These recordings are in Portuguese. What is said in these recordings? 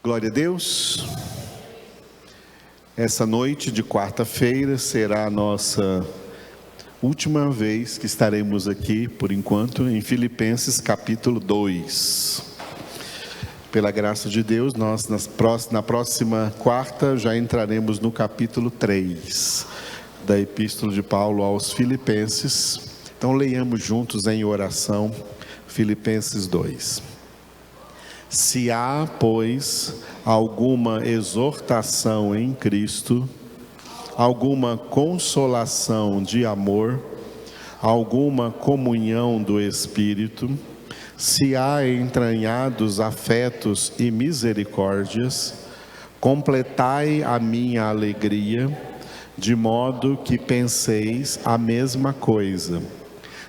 Glória a Deus. Essa noite de quarta-feira será a nossa última vez que estaremos aqui, por enquanto, em Filipenses capítulo 2. Pela graça de Deus, nós na próxima quarta já entraremos no capítulo 3 da Epístola de Paulo aos Filipenses. Então leiamos juntos em oração Filipenses 2. Se há, pois, alguma exortação em Cristo, alguma consolação de amor, alguma comunhão do Espírito, se há entranhados afetos e misericórdias, completai a minha alegria, de modo que penseis a mesma coisa,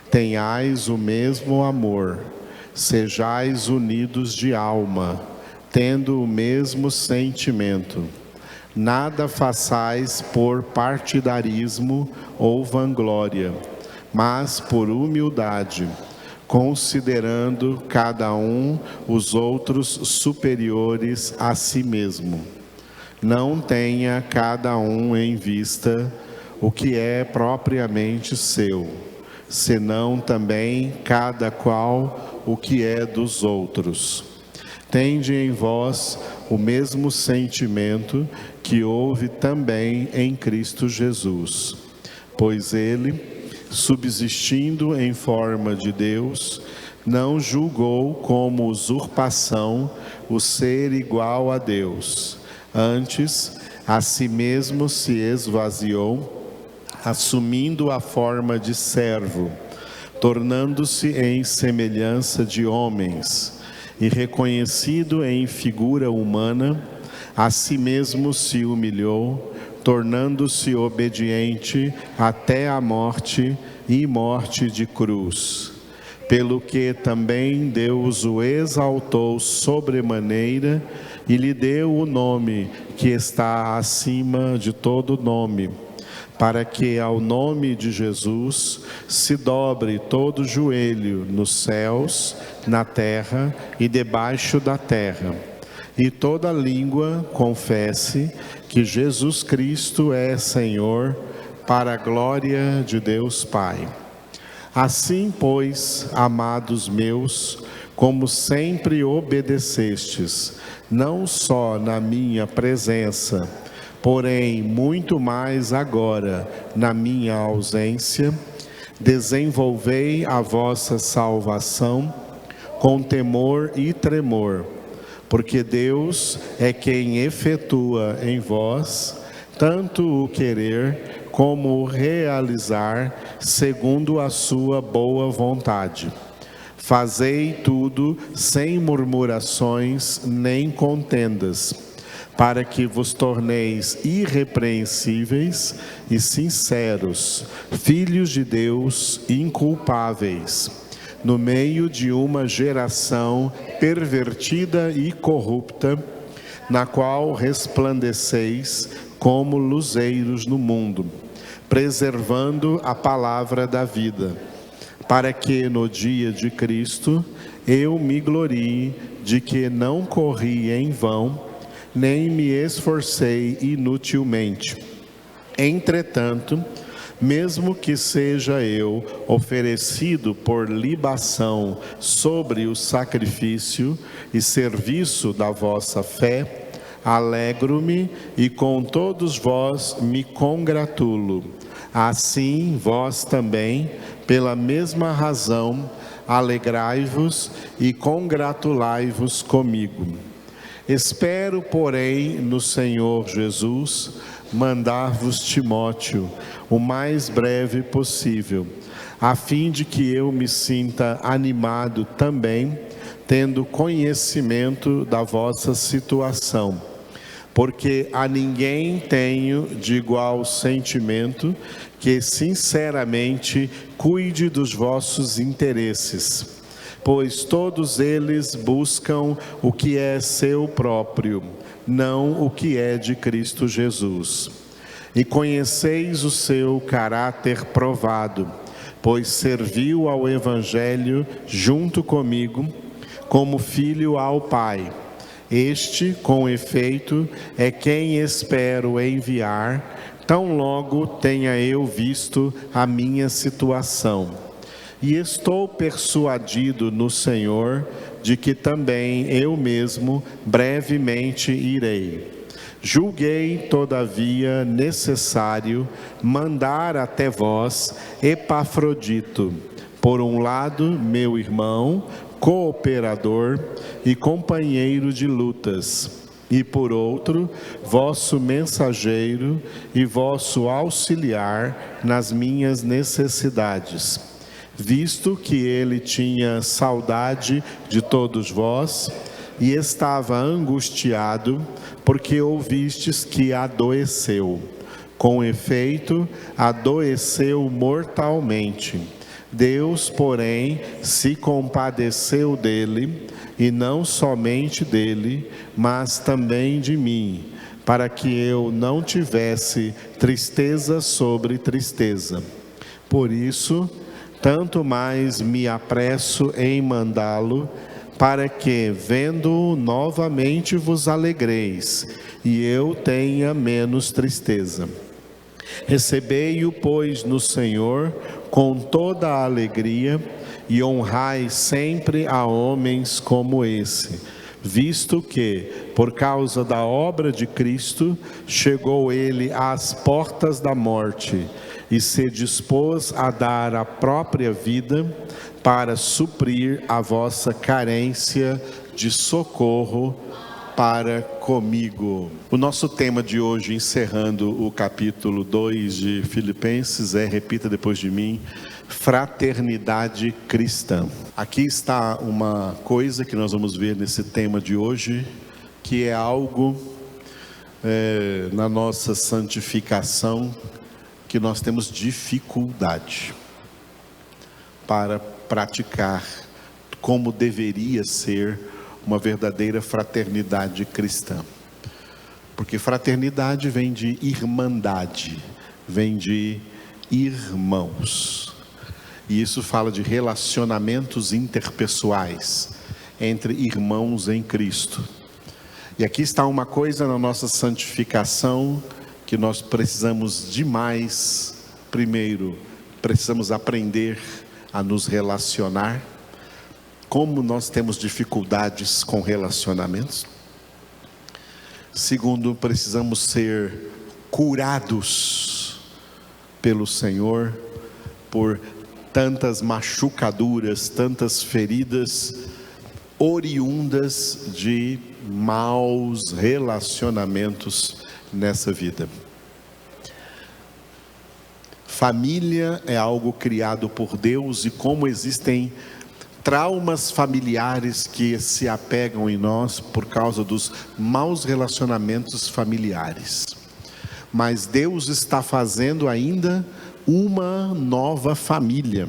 tenhais o mesmo amor, sejais unidos de alma, tendo o mesmo sentimento. Nada façais por partidarismo ou vanglória, mas por humildade, considerando cada um os outros superiores a si mesmo. Não tenha cada um em vista o que é propriamente seu, senão também cada qual o que é dos outros. Tende em vós o mesmo sentimento que houve também em Cristo Jesus, pois ele, subsistindo em forma de Deus, não julgou como usurpação o ser igual a Deus. Antes, a si mesmo se esvaziou, assumindo a forma de servo, tornando-se em semelhança de homens, e reconhecido em figura humana, a si mesmo se humilhou, tornando-se obediente até a morte e morte de cruz. Pelo que também Deus o exaltou sobremaneira e lhe deu o nome que está acima de todo nome, para que ao nome de Jesus se dobre todo joelho nos céus, na terra e debaixo da terra, e toda língua confesse que Jesus Cristo é Senhor, para a glória de Deus Pai. Assim, pois, amados meus, como sempre obedecestes, não só na minha presença, porém muito mais agora na minha ausência, desenvolvei a vossa salvação com temor e tremor, porque Deus é quem efetua em vós tanto o querer como o realizar segundo a sua boa vontade. Fazei tudo sem murmurações nem contendas, para que vos torneis irrepreensíveis e sinceros, filhos de Deus inculpáveis, no meio de uma geração pervertida e corrupta, na qual resplandeceis como luzeiros no mundo, preservando a palavra da vida, para que no dia de Cristo eu me glorie de que não corri em vão, nem me esforcei inutilmente. Entretanto, mesmo que seja eu oferecido por libação sobre o sacrifício e serviço da vossa fé, alegro-me e com todos vós me congratulo. Assim, vós também, pela mesma razão, alegrai-vos e congratulai-vos comigo. Espero, porém, no Senhor Jesus, mandar-vos Timóteo o mais breve possível, a fim de que eu me sinta animado também, tendo conhecimento da vossa situação. Porque a ninguém tenho de igual sentimento que sinceramente cuide dos vossos interesses, pois todos eles buscam o que é seu próprio, não o que é de Cristo Jesus. E conheceis o seu caráter provado, pois serviu ao Evangelho junto comigo, como filho ao Pai, Este, com efeito, é quem espero enviar, tão logo tenha eu visto a minha situação. E estou persuadido no Senhor de que também eu mesmo brevemente irei. Julguei, todavia, necessário mandar até vós Epafrodito, por um lado, meu irmão, cooperador e companheiro de lutas, e por outro, vosso mensageiro e vosso auxiliar nas minhas necessidades, visto que ele tinha saudade de todos vós e estava angustiado, porque ouvistes que adoeceu. Com efeito, adoeceu mortalmente. Deus, porém, se compadeceu dele, e não somente dele, mas também de mim, para que eu não tivesse tristeza sobre tristeza. Por isso, tanto mais me apresso em mandá-lo, para que, vendo-o novamente, vos alegreis, e eu tenha menos tristeza. Recebei-o, pois, no Senhor, com toda a alegria, e honrai sempre a homens como esse, visto que, por causa da obra de Cristo, chegou ele às portas da morte, e se dispôs a dar a própria vida, para suprir a vossa carência de socorro para comigo. O nosso tema de hoje, encerrando o capítulo 2 de Filipenses, repita depois de mim, fraternidade cristã. Aqui está uma coisa que nós vamos ver nesse tema de hoje, que é algo na nossa santificação que nós temos dificuldade para praticar como deveria ser uma verdadeira fraternidade cristã. Porque fraternidade vem de irmandade, vem de irmãos. E isso fala de relacionamentos interpessoais entre irmãos em Cristo. E aqui está uma coisa na nossa santificação que nós precisamos demais. Primeiro, precisamos aprender a nos relacionar. Como nós temos dificuldades com relacionamentos. Segundo, precisamos ser curados pelo Senhor por tantas machucaduras, tantas feridas oriundas de maus relacionamentos nessa vida. Família é algo criado por Deus, e como existem traumas familiares que se apegam em nós por causa dos maus relacionamentos familiares. Mas Deus está fazendo ainda uma nova família,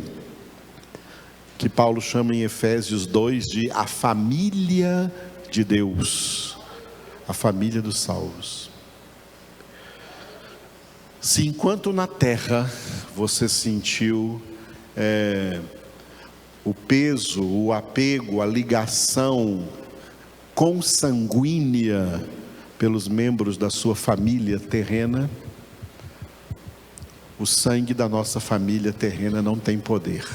que Paulo chama em Efésios 2 de a família de Deus, a família dos salvos. Se enquanto na terra você sentiu o peso, o apego, a ligação consanguínea pelos membros da sua família terrena, o sangue da nossa família terrena não tem poder.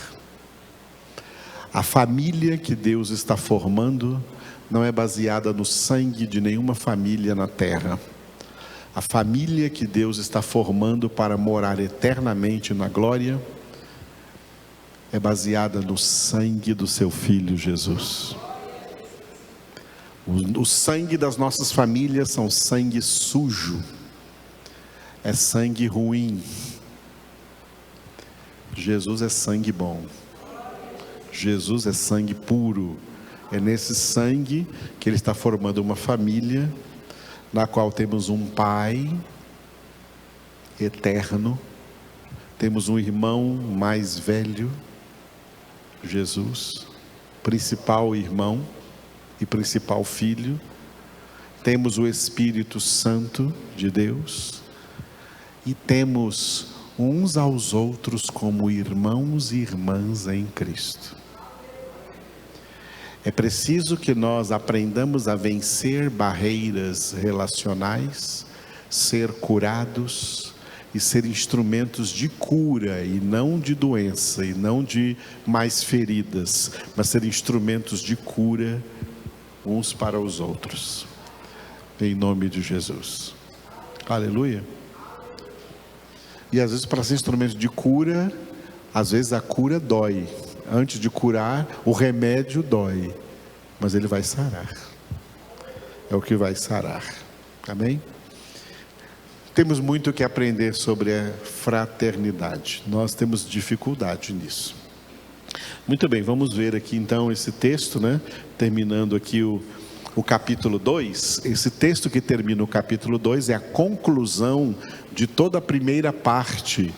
A família que Deus está formando não é baseada no sangue de nenhuma família na terra. A família que Deus está formando para morar eternamente na glória é baseada no sangue do seu Filho Jesus. O sangue das nossas famílias são sangue sujo, é sangue ruim. Jesus é sangue bom, Jesus é sangue puro. É nesse sangue que Ele está formando uma família, na qual temos um Pai eterno, temos um irmão mais velho, Jesus, principal irmão e principal filho, temos o Espírito Santo de Deus, e temos uns aos outros como irmãos e irmãs em Cristo. É preciso que nós aprendamos a vencer barreiras relacionais, ser curados e ser instrumentos de cura e não de doença, e não de mais feridas, mas ser instrumentos de cura uns para os outros, em nome de Jesus. Aleluia. E às vezes, para ser instrumento de cura, às vezes a cura dói. Antes de curar, o remédio dói, mas ele vai sarar. É o que vai sarar. Amém? Temos muito que aprender sobre a fraternidade. Nós temos dificuldade nisso. Muito bem, vamos ver aqui então esse texto, né? Terminando aqui o capítulo 2. Esse texto que termina o capítulo 2 é a conclusão de toda a primeira parte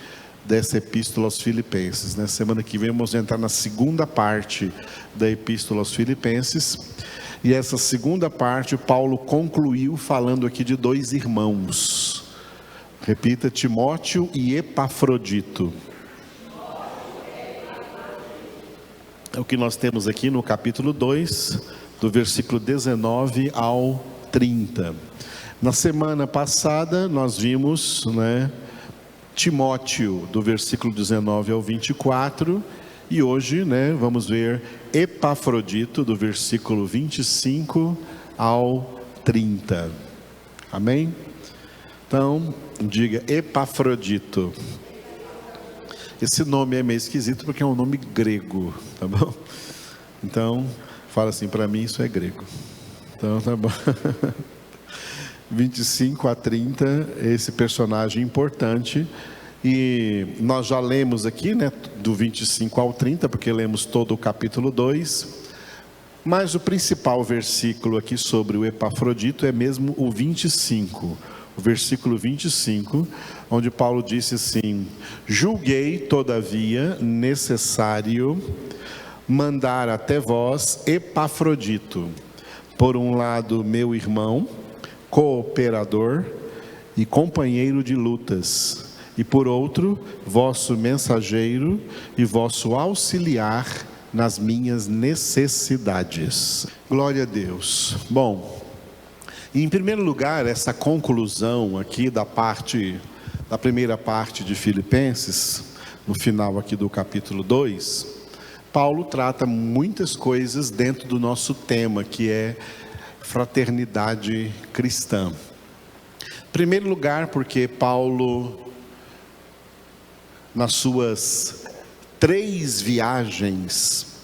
dessa epístola aos Filipenses, né? Semana que vem vamos entrar na segunda parte da epístola aos Filipenses. E essa segunda parte, Paulo concluiu falando aqui de dois irmãos. Repita: Timóteo e Epafrodito. É o que nós temos aqui no capítulo 2, do versículo 19 ao 30. Na semana passada nós vimos, né, Timóteo, do versículo 19 ao 24, e hoje, né, vamos ver Epafrodito, do versículo 25 ao 30. Amém? Então, diga Epafrodito. Esse nome é meio esquisito porque é um nome grego, tá bom? Então, fala assim, para mim isso é grego. Então, tá bom. 25 a 30, esse personagem importante. E nós já lemos aqui, né, do 25 ao 30, porque lemos todo o capítulo 2. Mas o principal versículo aqui sobre o Epafrodito é mesmo o 25. O versículo 25, onde Paulo disse assim: julguei, todavia, necessário mandar até vós Epafrodito, por um lado meu irmão, cooperador e companheiro de lutas, e por outro, vosso mensageiro e vosso auxiliar nas minhas necessidades. Glória a Deus. Bom, em primeiro lugar, essa conclusão aqui da primeira parte de Filipenses, no final aqui do capítulo 2, Paulo trata muitas coisas dentro do nosso tema, que é fraternidade cristã. Em primeiro lugar, porque Paulo, nas suas 3 viagens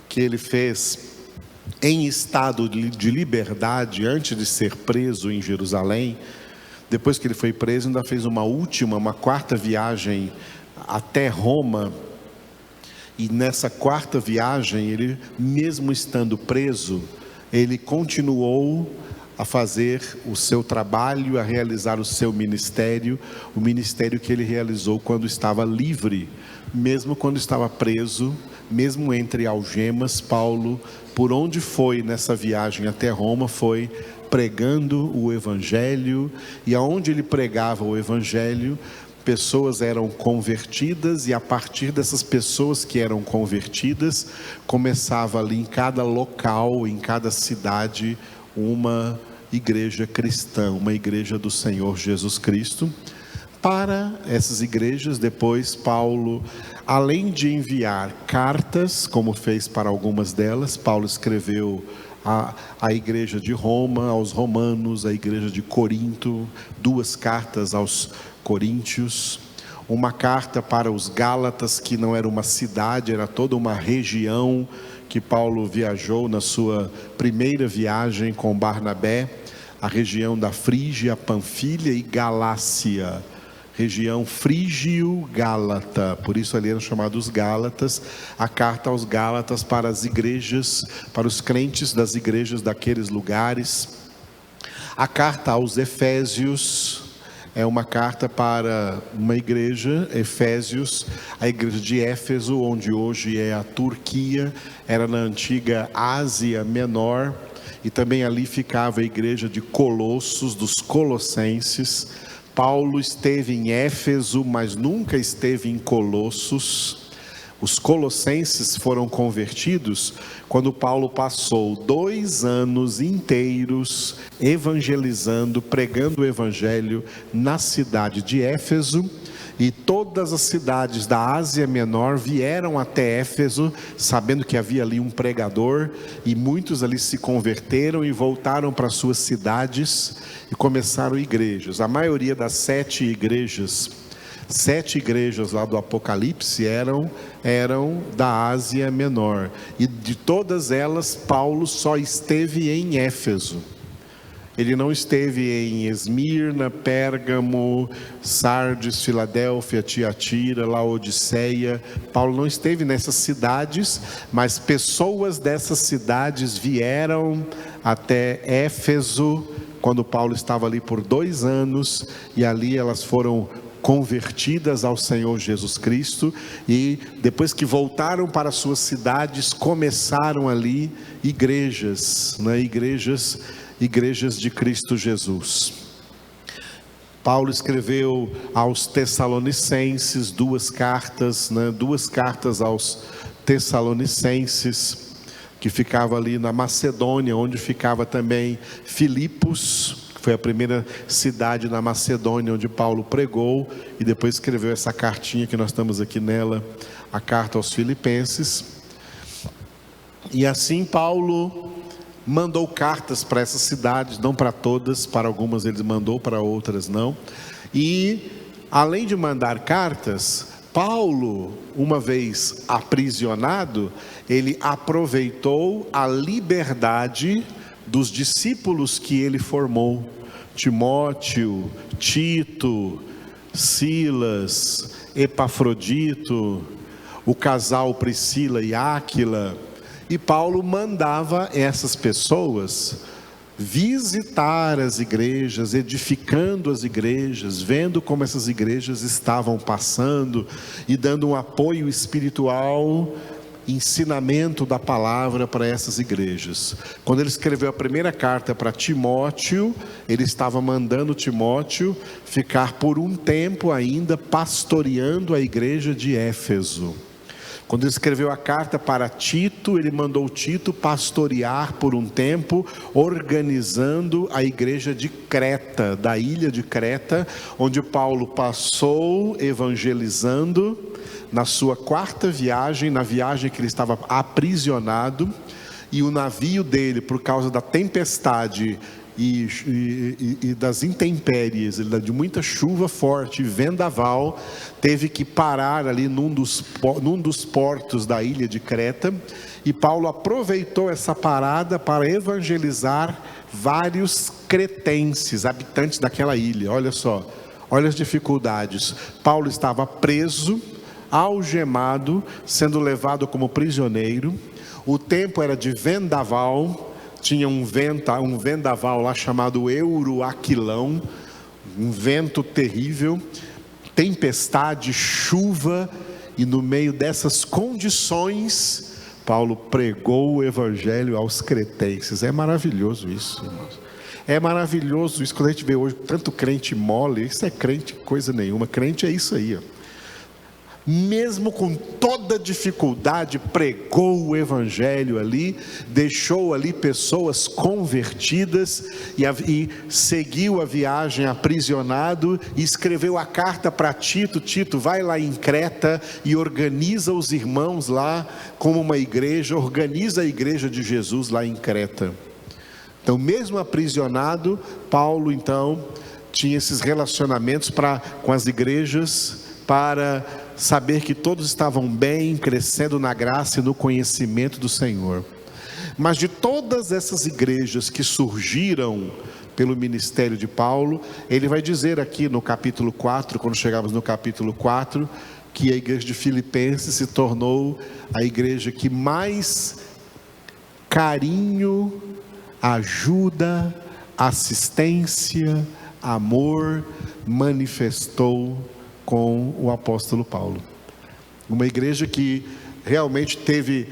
que ele fez em estado de liberdade, antes de ser preso em Jerusalém, depois que ele foi preso, ainda fez uma 4ª viagem até Roma. E nessa 4ª viagem, ele, mesmo estando preso, ele continuou a fazer o seu trabalho, a realizar o seu ministério, o ministério que ele realizou quando estava livre. Mesmo quando estava preso, mesmo entre algemas, Paulo, por onde foi nessa viagem até Roma, foi pregando o Evangelho, e aonde ele pregava o Evangelho, pessoas eram convertidas, e a partir dessas pessoas que eram convertidas, começava ali em cada local, em cada cidade, uma igreja cristã, uma igreja do Senhor Jesus Cristo. Para essas igrejas, depois Paulo, além de enviar cartas, como fez para algumas delas, Paulo escreveu a igreja de Roma, aos romanos, a igreja de Corinto, 2 cartas aos coríntios, uma carta para os Gálatas, que não era uma cidade, era toda uma região que Paulo viajou na sua primeira viagem com Barnabé, a região da Frígia, Panfilha e Galácia, região frígio-gálata, por isso ali eram chamados Gálatas. A carta aos Gálatas para as igrejas, para os crentes das igrejas daqueles lugares. A carta aos Efésios é uma carta para uma igreja, Efésios, a igreja de Éfeso, onde hoje é a Turquia, era na antiga Ásia Menor, e também ali ficava a igreja de Colossos, dos Colossenses. Paulo esteve em Éfeso, mas nunca esteve em Colossos. Os colossenses foram convertidos quando Paulo passou 2 anos inteiros evangelizando, pregando o evangelho na cidade de Éfeso, e todas as cidades da Ásia Menor vieram até Éfeso, sabendo que havia ali um pregador, e muitos ali se converteram e voltaram para suas cidades e começaram igrejas. A maioria das 7 igrejas lá do Apocalipse eram da Ásia Menor, e de todas elas Paulo só esteve em Éfeso. Ele não esteve em Esmirna, Pérgamo, Sardes, Filadélfia, Tiatira, Laodiceia. Paulo não esteve nessas cidades, mas pessoas dessas cidades vieram até Éfeso quando Paulo estava ali por 2 anos, e ali elas foram convertidas ao Senhor Jesus Cristo, e depois que voltaram para suas cidades, começaram ali igrejas, igrejas de Cristo Jesus. Paulo escreveu aos Tessalonicenses 2 cartas, 2 cartas aos Tessalonicenses, que ficava ali na Macedônia, onde ficava também Filipos, que foi a primeira cidade na Macedônia onde Paulo pregou, e depois escreveu essa cartinha que nós estamos aqui nela, a carta aos Filipenses. E assim Paulo mandou cartas para essas cidades, não para todas, para algumas ele mandou, para outras não. E além de mandar cartas, Paulo, uma vez aprisionado, ele aproveitou a liberdade dos discípulos que ele formou: Timóteo, Tito, Silas, Epafrodito, o casal Priscila e Áquila. E Paulo mandava essas pessoas visitar as igrejas, edificando as igrejas, vendo como essas igrejas estavam passando e dando um apoio espiritual, ensinamento da palavra para essas igrejas. Quando ele escreveu a primeira carta para Timóteo, ele estava mandando Timóteo ficar por um tempo ainda pastoreando a igreja de Éfeso. Quando ele escreveu a carta para Tito, ele mandou Tito pastorear por um tempo, organizando a igreja de Creta, da ilha de Creta, onde Paulo passou evangelizando na sua 4ª viagem, na viagem que ele estava aprisionado, e o navio dele, por causa da tempestade e das intempéries, de muita chuva forte e vendaval, teve que parar ali num dos portos da ilha de Creta, e Paulo aproveitou essa parada para evangelizar vários cretenses, habitantes daquela ilha. Olha só, olha as dificuldades. Paulo estava preso, algemado, sendo levado como prisioneiro. O tempo era de vendaval, tinha um vendaval lá chamado Euroaquilão, um vento terrível, tempestade, chuva, e no meio dessas condições, Paulo pregou o evangelho aos cretenses. É maravilhoso isso, irmãos. É maravilhoso isso, quando a gente vê hoje tanto crente mole. Isso é crente coisa nenhuma, crente é isso aí, ó. Mesmo com toda dificuldade, pregou o evangelho ali, deixou ali pessoas convertidas, e seguiu a viagem aprisionado, e escreveu a carta para Tito: Tito, vai lá em Creta e organiza os irmãos lá como uma igreja, organiza a igreja de Jesus lá em Creta. Então, mesmo aprisionado, Paulo então tinha esses relacionamentos com as igrejas, para saber que todos estavam bem, crescendo na graça e no conhecimento do Senhor. Mas de todas essas igrejas que surgiram pelo ministério de Paulo, ele vai dizer aqui no capítulo 4, quando chegamos no capítulo 4, que a igreja de Filipenses se tornou a igreja que mais carinho, ajuda, assistência, amor manifestou com o apóstolo Paulo. Uma igreja que realmente teve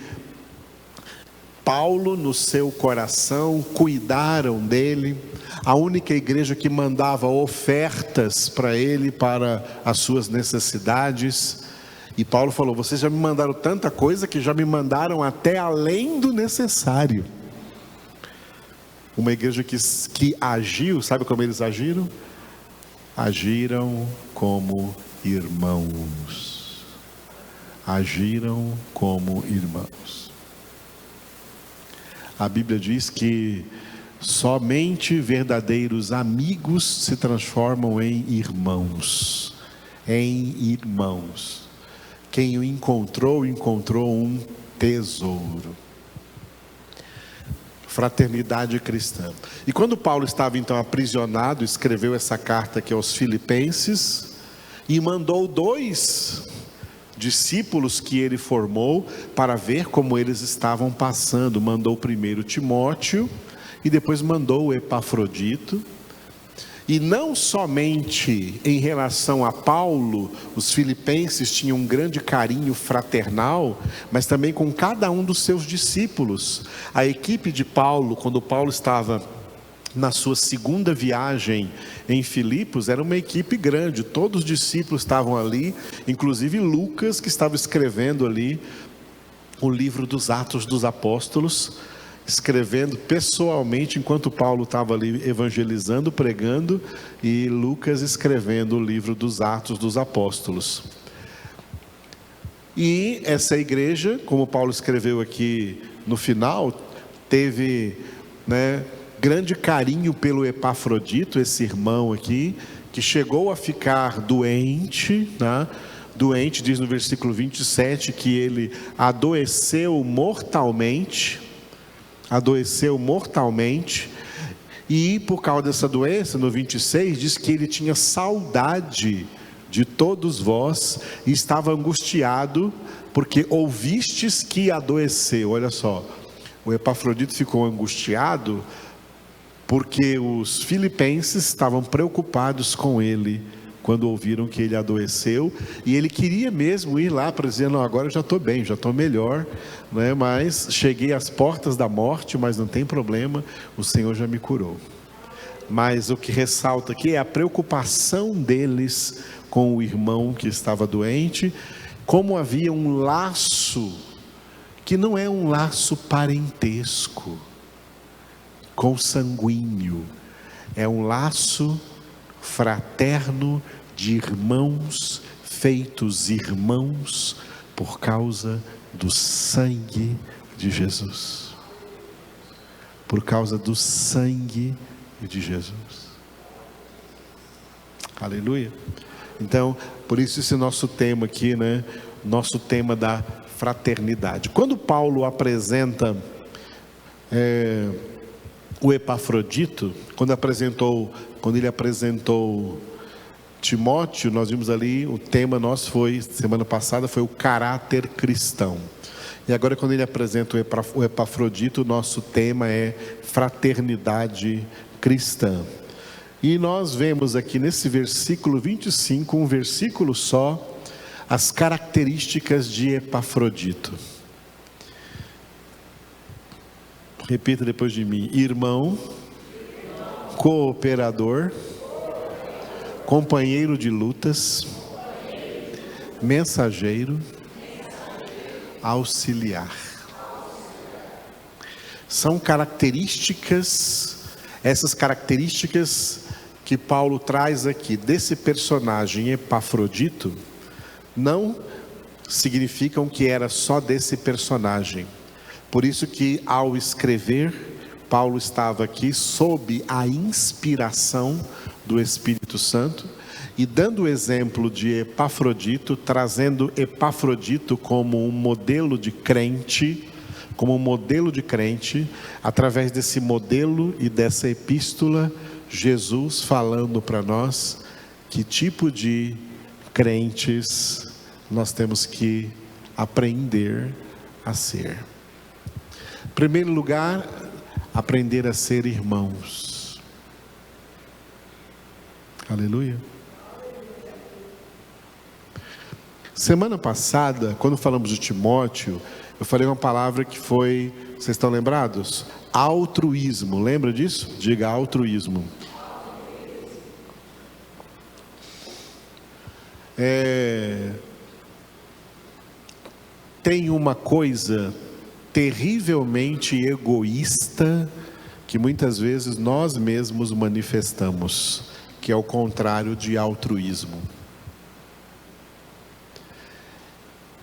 Paulo no seu coração, cuidaram dele. A única igreja que mandava ofertas para ele, para as suas necessidades. E Paulo falou: vocês já me mandaram tanta coisa que já me mandaram até além do necessário. Uma igreja que agiu, sabe como eles agiram? Agiram como irmãos. Agiram como irmãos. A Bíblia diz que somente verdadeiros amigos se transformam em irmãos. Em irmãos. Quem o encontrou, encontrou um tesouro. Fraternidade cristã. E quando Paulo estava então aprisionado, escreveu essa carta aqui aos Filipenses e mandou 2 discípulos que ele formou para ver como eles estavam passando. Mandou primeiro Timóteo e depois mandou o Epafrodito. E não somente em relação a Paulo, os filipenses tinham um grande carinho fraternal, mas também com cada um dos seus discípulos. A equipe de Paulo, quando Paulo estava na sua segunda viagem em Filipos, era uma equipe grande, todos os discípulos estavam ali, inclusive Lucas, que estava escrevendo ali o livro dos Atos dos Apóstolos, escrevendo pessoalmente, enquanto Paulo estava ali evangelizando, pregando, e Lucas escrevendo o livro dos Atos dos Apóstolos. E essa igreja, como Paulo escreveu aqui no final, teve, grande carinho pelo Epafrodito, esse irmão aqui, que chegou a ficar doente, doente, diz no versículo 27, que ele adoeceu mortalmente, e por causa dessa doença, no 26, diz que ele tinha saudade de todos vós, e estava angustiado, porque ouvistes que adoeceu. Olha só, o Epafrodito ficou angustiado, porque os filipenses estavam preocupados com ele, quando ouviram que ele adoeceu, e ele queria mesmo ir lá para dizer: não, agora eu já estou bem, já estou melhor, mas cheguei às portas da morte, mas não tem problema, o Senhor já me curou. Mas o que ressalta aqui é a preocupação deles com o irmão que estava doente, como havia um laço, que não é um laço parentesco, consanguíneo, é um laço fraterno de irmãos, feitos irmãos por causa do sangue de Jesus. Por causa do sangue de Jesus. Aleluia. Então, por isso esse nosso tema aqui, nosso tema da fraternidade. Quando Paulo apresenta o Epafrodito, quando ele apresentou Timóteo, nós vimos ali, o tema nosso foi, semana passada, foi o caráter cristão. E agora, quando ele apresenta o Epafrodito, o nosso tema é fraternidade cristã. E nós vemos aqui nesse versículo 25, um versículo só, as características de Epafrodito. Repita depois de mim: irmão, cooperador, companheiro de lutas, mensageiro, auxiliar. São características, essas características que Paulo traz aqui desse personagem Epafrodito, não significam que era só desse personagem. Por isso que ao escrever, Paulo estava aqui sob a inspiração do Espírito Santo e dando o exemplo de Epafrodito, trazendo Epafrodito como um modelo de crente, através desse modelo e dessa epístola, Jesus falando para nós que tipo de crentes nós temos que aprender a ser. Em primeiro lugar, aprender a ser irmãos. Aleluia. Semana passada, quando falamos de Timóteo, eu falei uma palavra que foi, vocês estão lembrados? Altruísmo, lembra disso? Diga altruísmo. tem uma coisa terrivelmente egoísta que muitas vezes nós mesmos manifestamos, que é o contrário de altruísmo.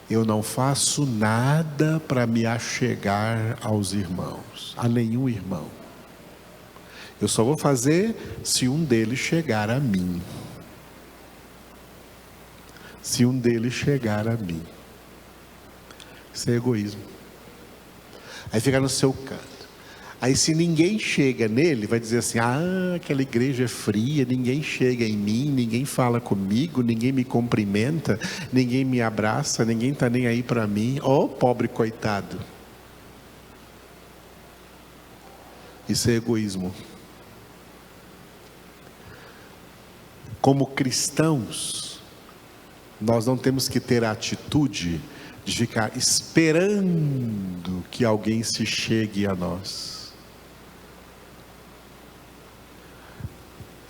Eu não faço nada para me achegar aos irmãos, a nenhum irmão. Eu só vou fazer se um deles chegar a mim. Se um deles chegar a mim. Isso é egoísmo. Aí fica no seu canto. Aí se ninguém chega nele, vai dizer assim: ah, aquela igreja é fria, ninguém chega em mim, ninguém fala comigo, ninguém me cumprimenta, ninguém me abraça, ninguém está nem aí para mim. Oh, pobre coitado. Isso é egoísmo. Como cristãos, nós não temos que ter a atitude de ficar esperando que alguém se chegue a nós.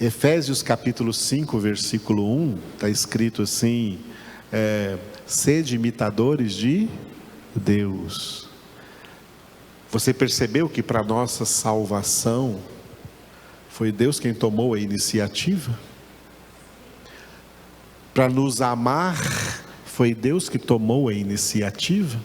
Efésios capítulo 5, versículo 1, está escrito assim: sede imitadores de Deus. Você percebeu que para nossa salvação foi Deus quem tomou a iniciativa? Para nos amar, foi Deus que tomou a iniciativa.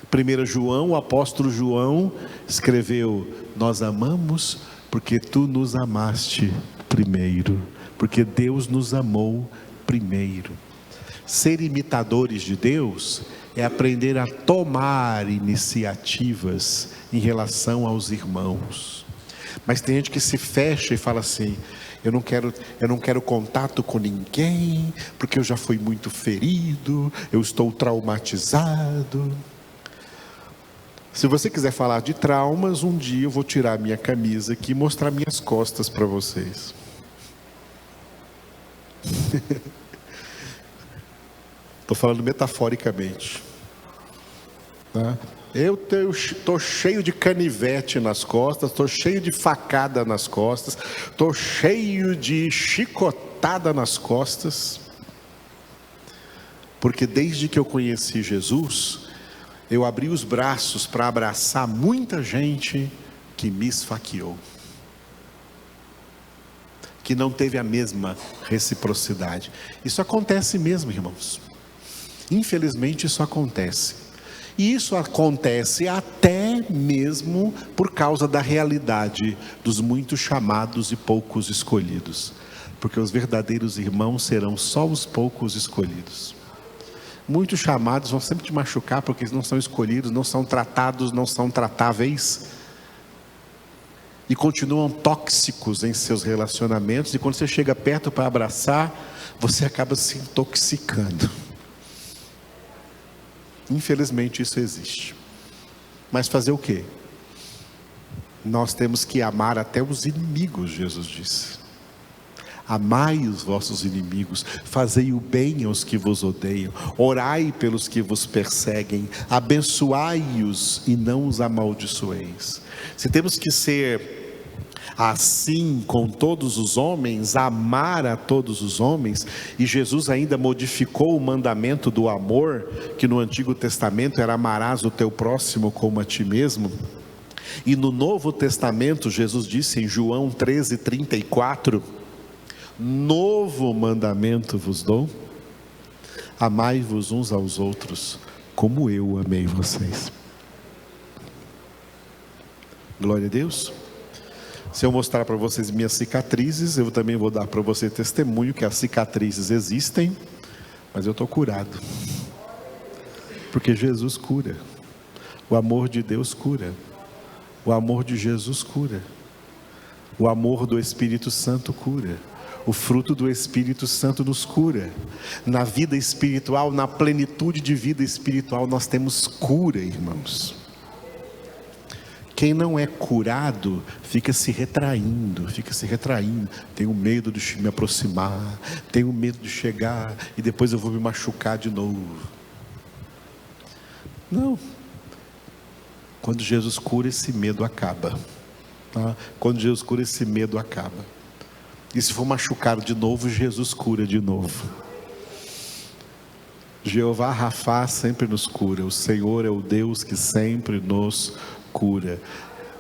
1 João, o apóstolo João escreveu: nós amamos porque tu nos amaste primeiro, porque Deus nos amou primeiro. Ser imitadores de Deus é aprender a tomar iniciativas em relação aos irmãos. Mas tem gente que se fecha e fala assim: eu não quero contato com ninguém, porque eu já fui muito ferido, eu estou traumatizado. Se você quiser falar de traumas, um dia eu vou tirar minha camisa aqui e mostrar minhas costas para vocês. Estou falando metaforicamente, tá? Eu estou cheio de canivete nas costas, estou cheio de facada nas costas, estou cheio de chicotada nas costas, porque desde que eu conheci Jesus, eu abri os braços para abraçar muita gente que me esfaqueou, que não teve a mesma reciprocidade. Isso acontece mesmo, irmãos. Infelizmente isso acontece. E isso acontece até mesmo por causa da realidade dos muitos chamados e poucos escolhidos. Porque os verdadeiros irmãos serão só os poucos escolhidos. Muitos chamados vão sempre te machucar porque eles não são escolhidos, não são tratados, não são tratáveis. E continuam tóxicos em seus relacionamentos. E quando você chega perto para abraçar, você acaba se intoxicando. Infelizmente isso existe. Mas fazer o quê? Nós temos que amar até os inimigos, Jesus disse. Amai os vossos inimigos, fazei o bem aos que vos odeiam, orai pelos que vos perseguem, abençoai-os e não os amaldiçoeis. Se temos que ser assim com todos os homens, amar a todos os homens, e Jesus ainda modificou o mandamento do amor, que no Antigo Testamento era: amarás o teu próximo como a ti mesmo. E no Novo Testamento Jesus disse em João 13:34: novo mandamento vos dou, amai-vos uns aos outros como eu amei vocês. Glória a Deus. Se eu mostrar para vocês minhas cicatrizes, eu também vou dar para você testemunho que as cicatrizes existem, mas eu estou curado, porque Jesus cura. O amor de Deus cura. O amor de Jesus cura. O amor do Espírito Santo cura. O fruto do Espírito Santo nos cura. Na vida espiritual, na plenitude de vida espiritual, nós temos cura, irmãos. Quem não é curado fica se retraindo. Tenho medo de me aproximar, tenho medo de chegar e depois eu vou me machucar de novo. Não. Quando Jesus cura, esse medo acaba, tá? Quando Jesus cura, esse medo acaba. E se for machucado de novo, Jesus cura de novo. Jeová Rafá sempre nos cura. O Senhor é o Deus que sempre nos cura.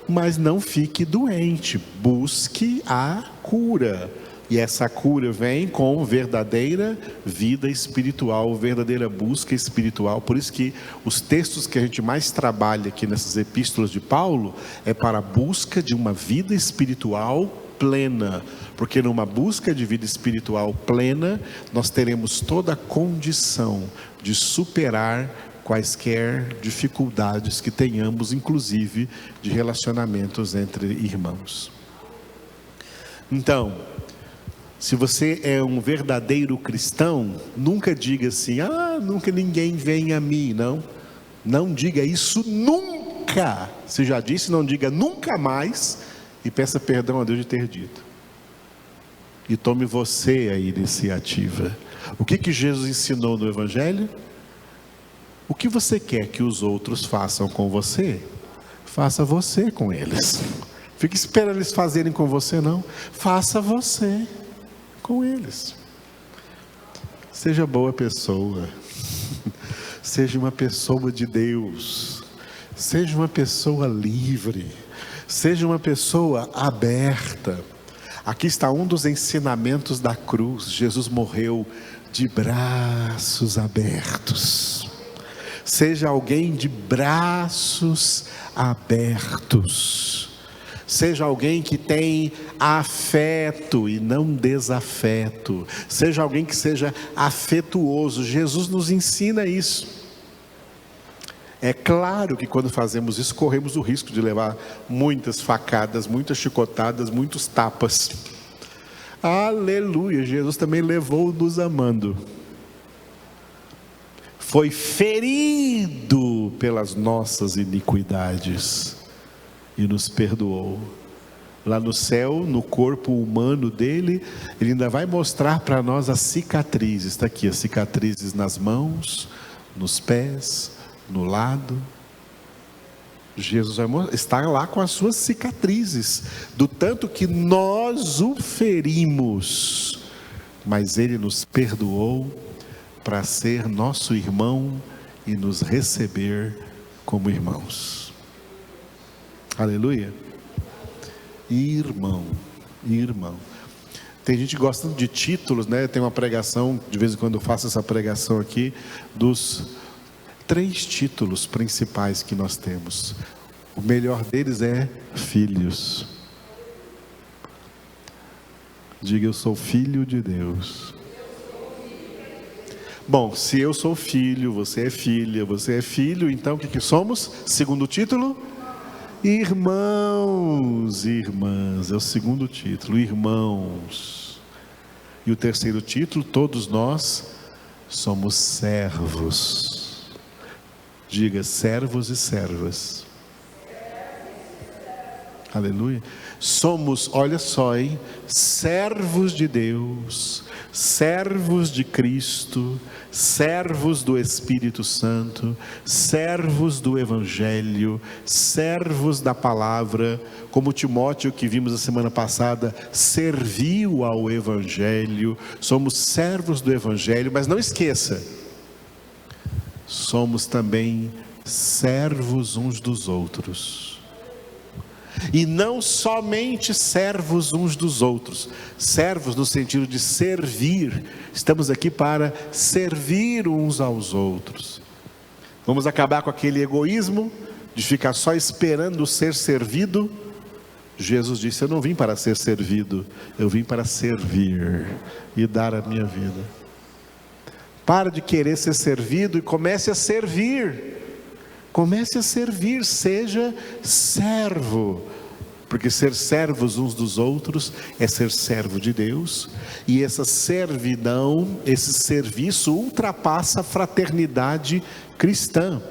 Mas não fique doente, busque a cura. E essa cura vem com verdadeira vida espiritual, verdadeira busca espiritual. Por isso que os textos que a gente mais trabalha aqui nessas epístolas de Paulo é para a busca de uma vida espiritual plena. Porque numa busca de vida espiritual plena, nós teremos toda a condição de superar quaisquer dificuldades que tenhamos, inclusive de relacionamentos entre irmãos. Então, se você é um verdadeiro cristão, nunca diga assim, nunca ninguém vem a mim, não diga isso nunca. Se já disse, não diga nunca mais, e peça perdão a Deus de ter dito. E tome você a iniciativa. O que Jesus ensinou no Evangelho? O que você quer que os outros façam com você, faça você com eles. Fique esperando eles fazerem com você, não. Faça você com eles. Seja boa pessoa. Seja uma pessoa de Deus. Seja uma pessoa livre. Seja uma pessoa aberta. Aqui está um dos ensinamentos da cruz. Jesus morreu de braços abertos. Seja alguém de braços abertos. Seja alguém que tem afeto e não desafeto. Seja alguém que seja afetuoso. Jesus nos ensina isso. É claro que quando fazemos isso, corremos o risco de levar muitas facadas, muitas chicotadas, muitos tapas. Aleluia, Jesus também levou nos amando. Foi ferido pelas nossas iniquidades e nos perdoou. Lá no céu, no corpo humano dele, ele ainda vai mostrar para nós as cicatrizes. Está aqui, as cicatrizes nas mãos, nos pés, no lado. Jesus vai estar lá com as suas cicatrizes, do tanto que nós o ferimos, mas ele nos perdoou para ser nosso irmão e nos receber como irmãos. Aleluia. Irmão. Tem gente que gosta de títulos, né? Tem uma pregação, de vez em quando eu faço essa pregação aqui, dos 3 títulos principais que nós temos. O melhor deles é filhos. Diga, eu sou filho de Deus. Bom, se eu sou filho, você é filha, você é filho, então o que somos? Segundo título? Irmãos e irmãs, é o segundo título, irmãos. E o terceiro título, todos nós somos servos. Diga, servos e servas. Aleluia. Somos, olha só, servos de Deus, servos de Cristo, servos do Espírito Santo, servos do Evangelho, servos da palavra, como Timóteo, que vimos a semana passada, serviu ao Evangelho. Somos servos do Evangelho, mas não esqueça, somos também servos uns dos outros. E não somente servos uns dos outros, servos no sentido de servir. Estamos aqui para servir uns aos outros. Vamos acabar com aquele egoísmo de ficar só esperando ser servido. Jesus disse, eu não vim para ser servido, eu vim para servir e dar a minha vida. Para de querer ser servido e comece a servir. Comece a servir, seja servo, porque ser servos uns dos outros é ser servo de Deus, e essa servidão, esse serviço ultrapassa a fraternidade cristã.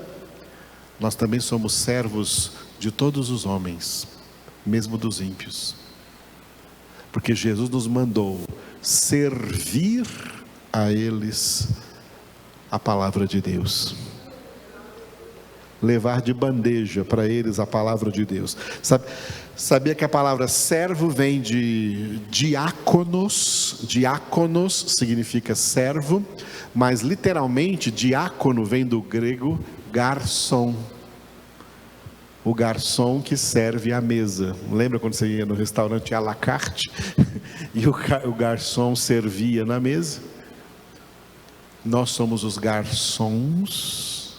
Nós também somos servos de todos os homens, mesmo dos ímpios, porque Jesus nos mandou servir a eles a palavra de Deus. Levar de bandeja para eles a palavra de Deus. Sabia que a palavra servo vem de diáconos? Diáconos significa servo, mas literalmente diácono vem do grego garçom. O garçom que serve à mesa. Lembra quando você ia no restaurante à la carte e o garçom servia na mesa? Nós somos os garçons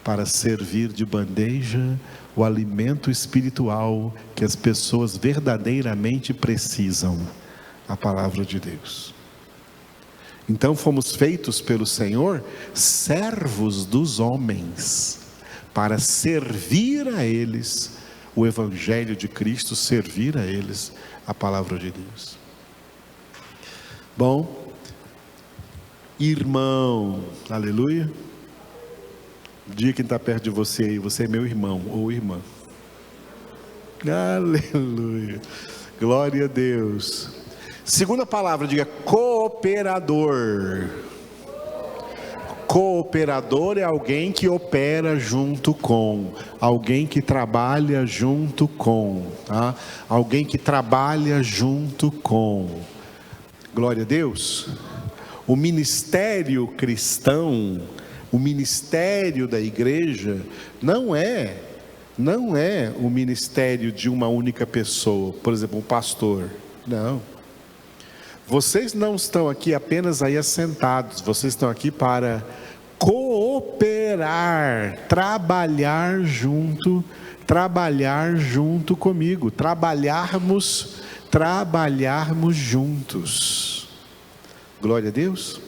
para servir de bandeja o alimento espiritual que as pessoas verdadeiramente precisam, a palavra de Deus. Então fomos feitos pelo Senhor servos dos homens, para servir a eles o Evangelho de Cristo, servir a eles a palavra de Deus. Bom, irmão, aleluia. Diga quem está perto de você aí, você é meu irmão ou irmã. Aleluia, glória a Deus. Segunda palavra, diga cooperador. Cooperador é alguém que opera junto com, alguém que trabalha junto com, tá? Alguém que trabalha junto com. Glória a Deus. O ministério cristão, o ministério da igreja não é o ministério de uma única pessoa, por exemplo, um pastor. Não. Vocês não estão aqui apenas aí assentados, vocês estão aqui para cooperar, trabalhar junto comigo, trabalharmos juntos. Glória a Deus.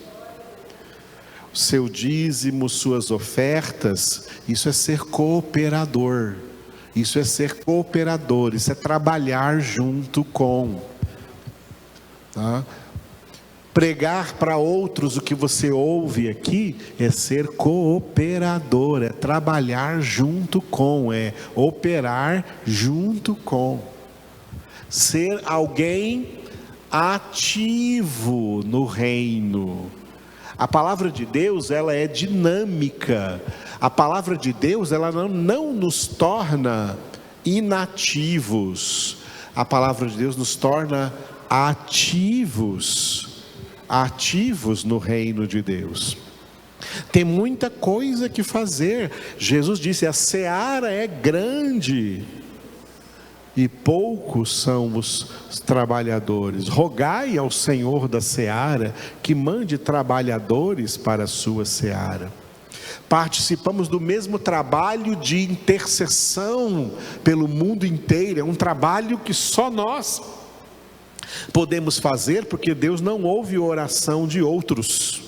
O seu dízimo, suas ofertas, isso é ser cooperador, isso é trabalhar junto com, tá? Pregar para outros o que você ouve aqui é ser cooperador, é trabalhar junto com, é operar junto com, ser alguém ativo no reino. A palavra de Deus, ela é dinâmica. A palavra de Deus, ela não nos torna inativos. A palavra de Deus nos torna ativos no reino de Deus. Tem muita coisa que fazer. Jesus disse: a seara é grande e poucos são os trabalhadores. Rogai ao Senhor da seara que mande trabalhadores para a sua seara. Participamos do mesmo trabalho de intercessão pelo mundo inteiro. É um trabalho que só nós podemos fazer, porque Deus não ouve oração de outros.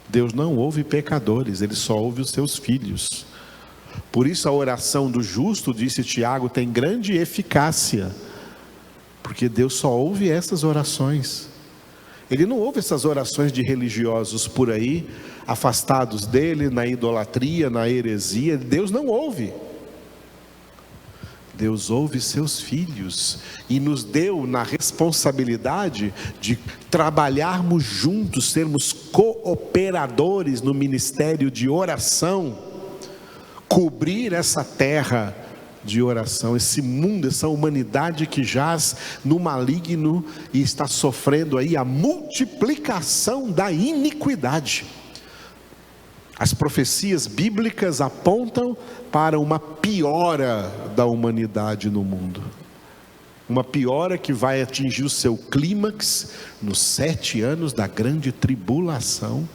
Deus não ouve pecadores, Ele só ouve os seus filhos. Por isso a oração do justo, disse Tiago, tem grande eficácia, porque Deus só ouve essas orações. Ele não ouve essas orações de religiosos por aí, afastados dele, na idolatria, na heresia. Deus não ouve. Deus ouve seus filhos e nos deu na responsabilidade de trabalharmos juntos, sermos cooperadores no ministério de oração, cobrir essa terra de oração, esse mundo, essa humanidade que jaz no maligno e está sofrendo aí a multiplicação da iniquidade. As profecias bíblicas apontam para uma piora da humanidade no mundo. Uma piora que vai atingir o seu clímax nos 7 anos da grande tribulação.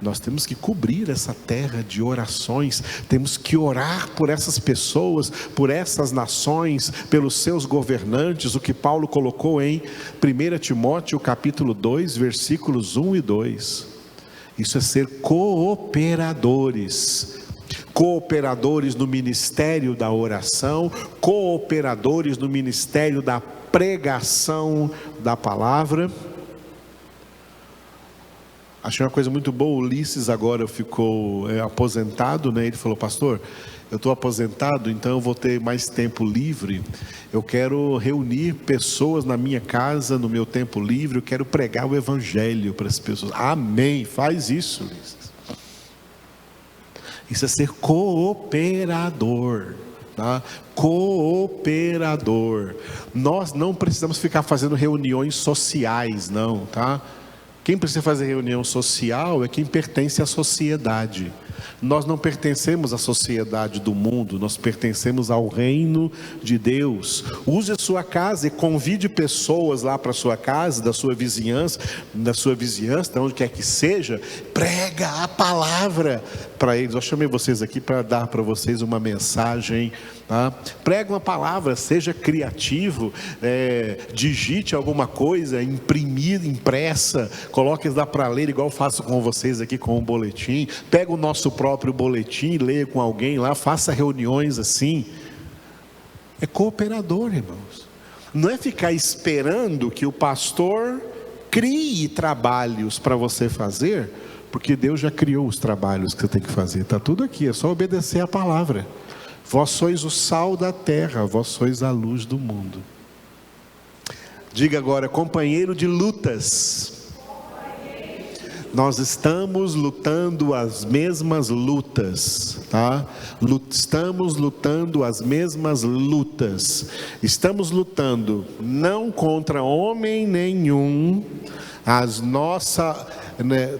Nós temos que cobrir essa terra de orações, temos que orar por essas pessoas, por essas nações, pelos seus governantes, o que Paulo colocou em 1 Timóteo capítulo 2, versículos 1 e 2. Isso é ser cooperadores. Cooperadores no ministério da oração, cooperadores no ministério da pregação da palavra. Achei uma coisa muito boa. O Ulisses agora ficou aposentado, né? Ele falou: pastor, eu estou aposentado, então eu vou ter mais tempo livre. Eu quero reunir pessoas na minha casa, no meu tempo livre. Eu quero pregar o evangelho para as pessoas. Amém, faz isso, Ulisses. Isso é ser cooperador, tá? Cooperador. Nós não precisamos ficar fazendo reuniões sociais, não, tá? Quem precisa fazer reunião social é quem pertence à sociedade. Nós não pertencemos à sociedade do mundo, nós pertencemos ao reino de Deus. Use a sua casa e convide pessoas lá para a sua casa, da sua vizinhança, de onde quer que seja. Prega a palavra para eles. Eu chamei vocês aqui para dar para vocês uma mensagem, tá? Prega uma palavra, seja criativo, digite alguma coisa, impressa, coloque lá para ler, igual eu faço com vocês aqui com o boletim. Pega o nosso próprio boletim, leia com alguém lá, faça reuniões assim. É cooperador, irmãos. Não é ficar esperando que o pastor crie trabalhos para você fazer, porque Deus já criou os trabalhos que você tem que fazer. Está tudo aqui, é só obedecer a palavra. Vós sois o sal da terra, vós sois a luz do mundo. Diga agora, companheiro de lutas. Nós estamos lutando as mesmas lutas, tá? Estamos lutando as mesmas lutas. Estamos lutando não contra homem nenhum.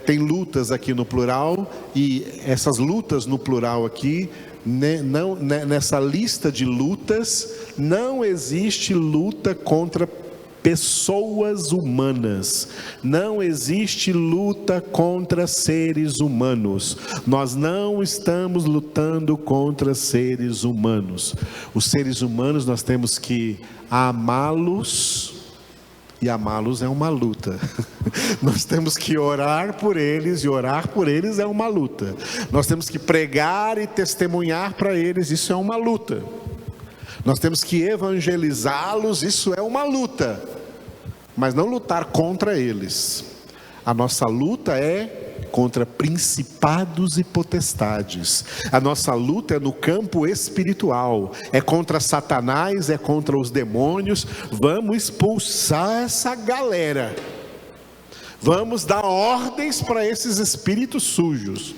Tem lutas aqui no plural, e essas lutas no plural aqui, nessa lista de lutas, não existe luta contra pessoas humanas, não existe luta contra seres humanos. Nós não estamos lutando contra seres humanos. Os seres humanos nós temos que amá-los, e amá-los é uma luta. Nós temos que orar por eles, e orar por eles é uma luta. Nós temos que pregar e testemunhar para eles, isso é uma luta. Nós temos que evangelizá-los, isso é uma luta, mas não lutar contra eles. A nossa luta é contra principados e potestades. A nossa luta é no campo espiritual, é contra Satanás, é contra os demônios. Vamos expulsar essa galera, vamos dar ordens para esses espíritos sujos,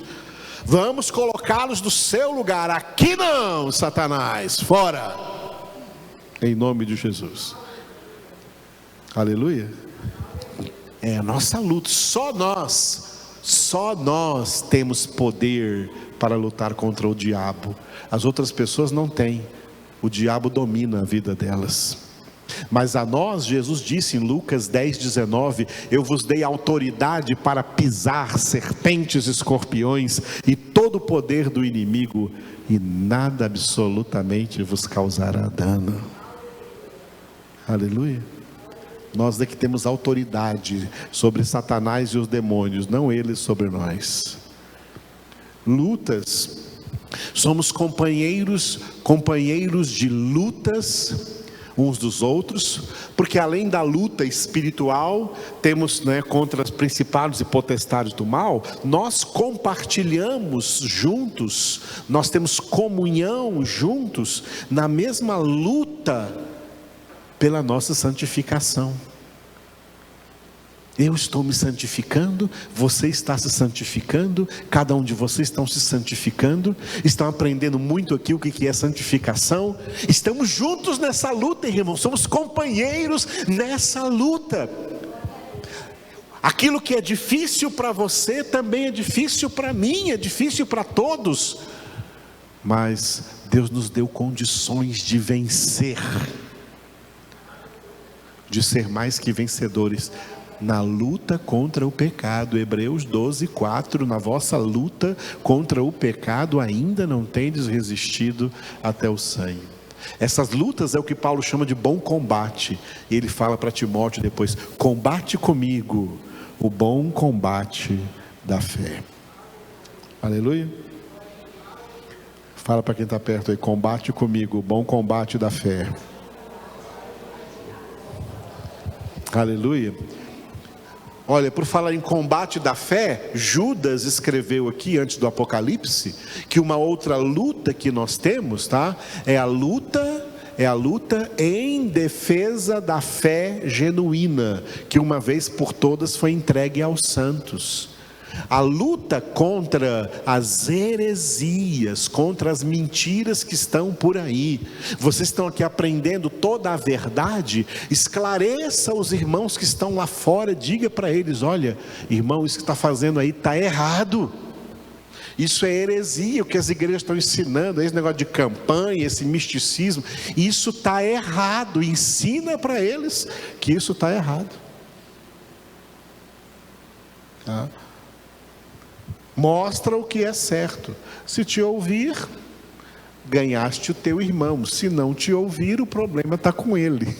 vamos colocá-los no seu lugar. Aqui não, Satanás, fora, em nome de Jesus. Aleluia. É a nossa luta. Só nós temos poder para lutar contra o diabo. As outras pessoas não têm. O diabo domina a vida delas. Mas a nós, Jesus disse em Lucas 10:19: eu vos dei autoridade para pisar serpentes e escorpiões e todo o poder do inimigo, e nada absolutamente vos causará dano. Aleluia. Nós é que temos autoridade sobre Satanás e os demônios, não eles sobre nós. Lutas, somos companheiros de lutas uns dos outros, porque além da luta espiritual, temos, contra os principados e potestades do mal, nós compartilhamos juntos, nós temos comunhão juntos, na mesma luta, pela nossa santificação. Eu estou me santificando, você está se santificando, cada um de vocês estão se santificando, estão aprendendo muito aqui o que é santificação. Estamos juntos nessa luta, irmãos, somos companheiros nessa luta. Aquilo que é difícil para você também é difícil para mim, é difícil para todos, mas Deus nos deu condições de vencer, de ser mais que vencedores na luta contra o pecado. Hebreus 12:4, na vossa luta contra o pecado ainda não tendes resistido até o sangue. Essas lutas é o que Paulo chama de bom combate, e ele fala para Timóteo depois: combate comigo o bom combate da fé. Aleluia. Fala para quem está perto aí: combate comigo o bom combate da fé. Aleluia. Olha, por falar em combate da fé, Judas escreveu aqui antes do Apocalipse que uma outra luta que nós temos, tá? É a luta em defesa da fé genuína, que uma vez por todas foi entregue aos santos. A luta contra as heresias, contra as mentiras que estão por aí. Vocês estão aqui aprendendo toda a verdade. Esclareça os irmãos que estão lá fora. Diga para eles: olha, irmão, isso que está fazendo aí está errado. Isso é heresia, o que as igrejas estão ensinando, esse negócio de campanha, esse misticismo. Isso está errado. Ensina para eles que isso está errado. Tá? Mostra o que é certo. Se te ouvir, ganhaste o teu irmão. Se não te ouvir, o problema está com ele.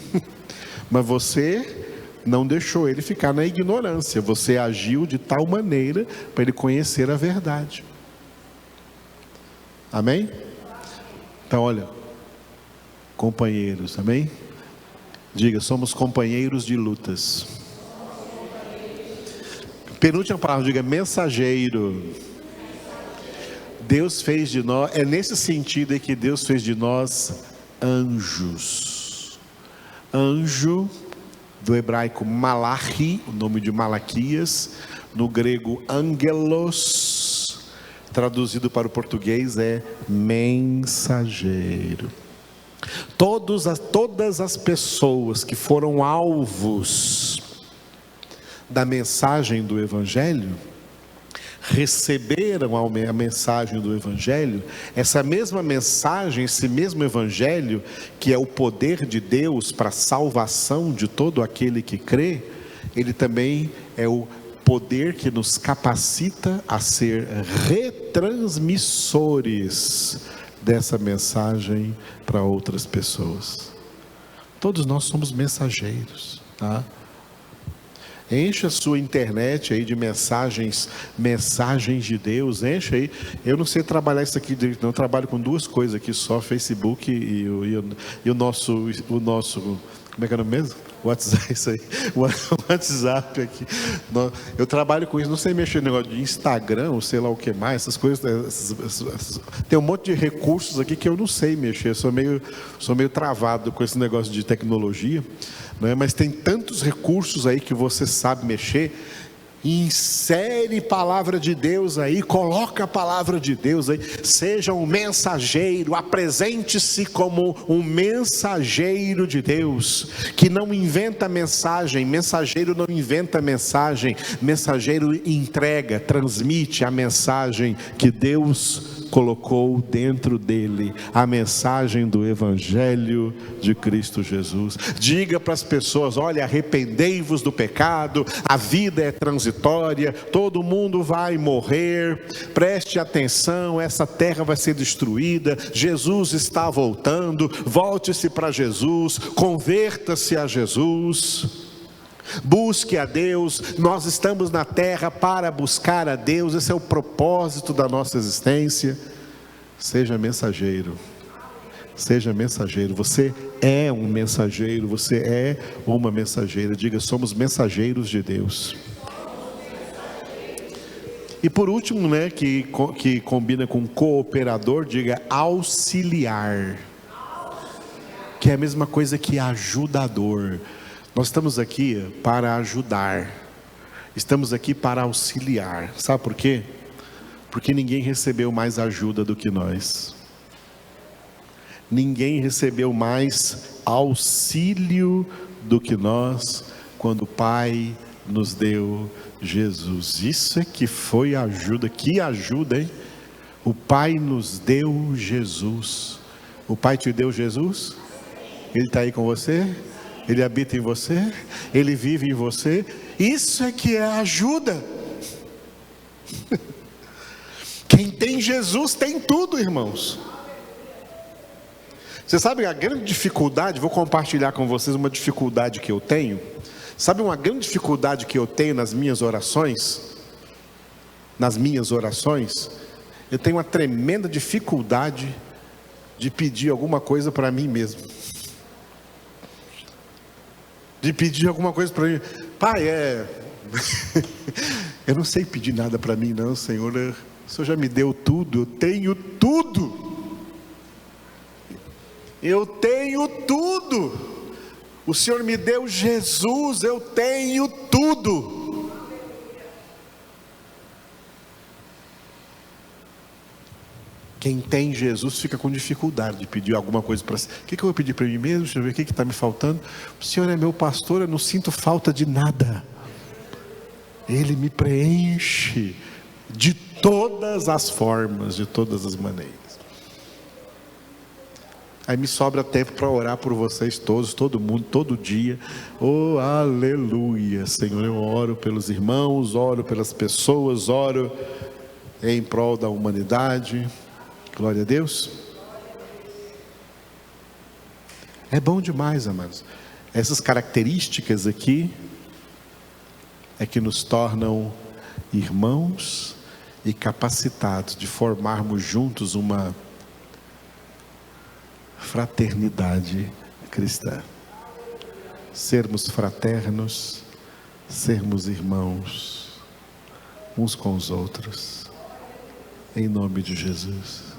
Mas você não deixou ele ficar na ignorância. Você agiu de tal maneira para ele conhecer a verdade. Amém? Então olha, companheiros, amém? Diga: somos companheiros de lutas. Penúltima palavra, diga: mensageiro. Deus fez de nós, é nesse sentido aí que Deus fez de nós anjos. Anjo, do hebraico malachi, o nome de Malaquias, no grego angelos, traduzido para o português é mensageiro. Todas as pessoas que foram alvos da mensagem do Evangelho, receberam a mensagem do Evangelho. Essa mesma mensagem, esse mesmo Evangelho, que é o poder de Deus para a salvação de todo aquele que crê, ele também é o poder que nos capacita a ser retransmissores dessa mensagem para outras pessoas. Todos nós somos mensageiros, tá? Enche a sua internet aí de mensagens de Deus, enche aí. Eu não sei trabalhar isso aqui direito, não. Eu trabalho com duas coisas aqui só: Facebook e o nosso, como é que é o nome mesmo? WhatsApp, isso aí, o WhatsApp aqui. Eu trabalho com isso, não sei mexer no negócio de Instagram, ou sei lá o que mais, essas coisas. Tem um monte de recursos aqui que eu não sei mexer, sou meio travado com esse negócio de tecnologia, né? Mas tem tantos recursos aí que você sabe mexer. Insere palavra de Deus aí, coloca a palavra de Deus aí, seja um mensageiro, apresente-se como um mensageiro de Deus, que não inventa mensagem. Mensageiro não inventa mensagem, mensageiro entrega, transmite a mensagem que Deus colocou dentro dele, a mensagem do Evangelho de Cristo Jesus. Diga para as pessoas: olha, arrependei-vos do pecado, a vida é transitória, todo mundo vai morrer, preste atenção, essa terra vai ser destruída, Jesus está voltando, volte-se para Jesus, converta-se a Jesus. Busque a Deus, nós estamos na terra para buscar a Deus, esse é o propósito da nossa existência. Seja mensageiro, você é um mensageiro, você é uma mensageira. Diga: somos mensageiros de Deus. E por último, né, que combina com cooperador, diga auxiliar, que é a mesma coisa que ajudador. Nós estamos aqui para ajudar, estamos aqui para auxiliar. Sabe por quê? Porque ninguém recebeu mais ajuda do que nós. Ninguém recebeu mais auxílio do que nós, quando o Pai nos deu Jesus. Isso é que foi ajuda. Que ajuda, hein? O Pai nos deu Jesus. O Pai te deu Jesus? Ele está aí com você? Ele habita em você? Ele vive em você? Isso é que é ajuda. Quem tem Jesus tem tudo, irmãos. Você sabe a grande dificuldade? Vou compartilhar com vocês uma dificuldade que eu tenho. Sabe uma grande dificuldade que eu tenho nas minhas orações? Nas minhas orações, eu tenho uma tremenda dificuldade de pedir alguma coisa para mim mesmo. De pedir alguma coisa para mim. Pai, eu não sei pedir nada para mim não, Senhor. O Senhor já me deu tudo, eu tenho tudo. Eu tenho tudo. O Senhor me deu Jesus, eu tenho tudo. Quem tem Jesus fica com dificuldade de pedir alguma coisa para si. O que eu vou pedir para mim mesmo? Deixa eu ver o que está me faltando. O Senhor é meu pastor, eu não sinto falta de nada. Ele me preenche de todas as formas, de todas as maneiras. Aí me sobra tempo para orar por vocês todos, todo mundo, todo dia. Oh, aleluia, Senhor. Eu oro pelos irmãos, oro pelas pessoas, oro em prol da humanidade. Glória a Deus. É bom demais, amados. Essas características aqui é que nos tornam irmãos e capacitados de formarmos juntos uma fraternidade cristã. Sermos fraternos, sermos irmãos uns com os outros, em nome de Jesus.